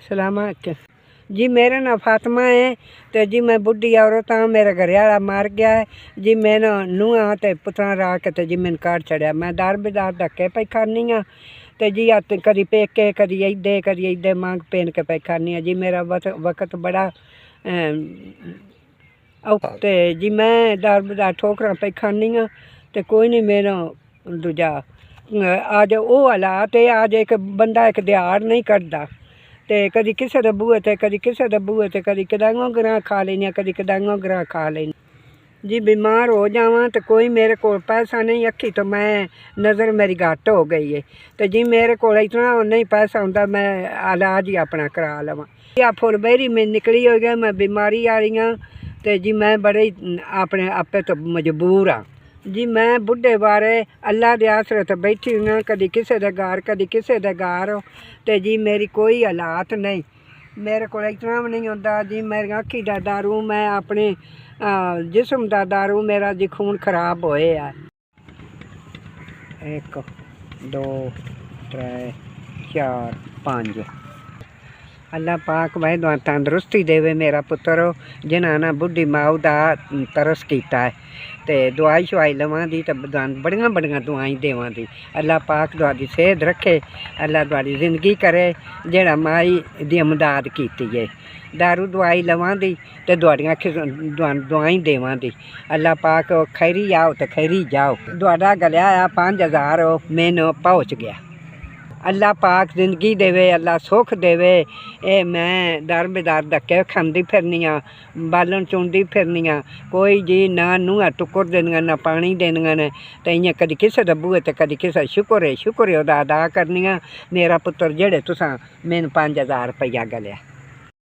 सलामत जी। मेरा नाम फातिमा है। तो जी मैं बुढ़ी औरत हाँ, मेरा घर वाला मर गया है जी। मैंने नूंहां ते पुत्तरां रा के ते जी मैंने काट छड़िया। मैं दर बेदार धक्के पे खानी हाँ तो जी कदी पेके कदी इदे मांग पेन के पे खानी हाँ जी। मेरा वक्त बड़ा औते जी। मैं दर बेदार ठोकरां पे खानी हाँ तो कोई नहीं मेरा दूजा अज वो हालात है। अज एक बंदा एक दिहाड़ नहीं कटदा ते कदी किसे दे बूहे ते कदी किसे दे बूहे ते कदी कदांगों ग्रां खा लेनी कदी कदांगों ग्रां खा लेनी जी। बीमार हो जावां तो कोई मेरे को पैसा नहीं अखी तो मैं नज़र मेरी घट हो गई है तो जी मेरे को इतना नहीं पैसा होंदा मैं इलाज ही अपना करा लवां। या फुल बेरी में निकली हो गया मैं बीमारी आ रही हाँ तो जी मैं बड़े अपने आपे तो मजबूर हाँ जी। मैं बुढ़े बारे अल्लाह दे आसरे ते बैठी हुई हाँ, कदी किसे दे घर कदी किसे दे घर तो जी मेरी कोई हालात नहीं। मेरे को इतना भी नहीं होता जी। मेरी अखी दा दारू मैं अपने जिस्म दा दारू मेरा जी खून खराब होए है। 1 2 3 4 5 अल्लाह पाक भाई दुआ तंदुरुस्ती देवे मेरा पुत्र जिन्हें ना बुढ़ी माऊ दा तरस किया है तो दवाई शवाई लवां दी तो बड़ियां बड़ियां दवाई देवां दी। अल्लाह पाक दुआरी सेहत रखे, अल्लाह दुआरी जिंदगी करे जेड़ा माई दी इमदाद की है। दारू दवाई लवां दी तो दुआरियां दवाई देवां दी। अल्लाह पाक खैरी आओ तो खैरी जाओ। दुआरा गलिया 5000 मैनू पहुँच गया। अल्लाह पाक जिंदगी देवे, अल्लाह सुख देवे। ए मैं दर बेदार धक्के खांदी फिरनी हाँ, बालन चुनदी फिरनी हाँ। कोई जी ना नूंहां टुक्कर देनियां ना पानी देनियां ने तो इयां कदी किसे दा बूहे ते कदी किसे शुक्र है ओहदा अदा करनी हाँ। मेरा पुत्र जेड़े तुसां मैनू 5000 रुपया गलिया।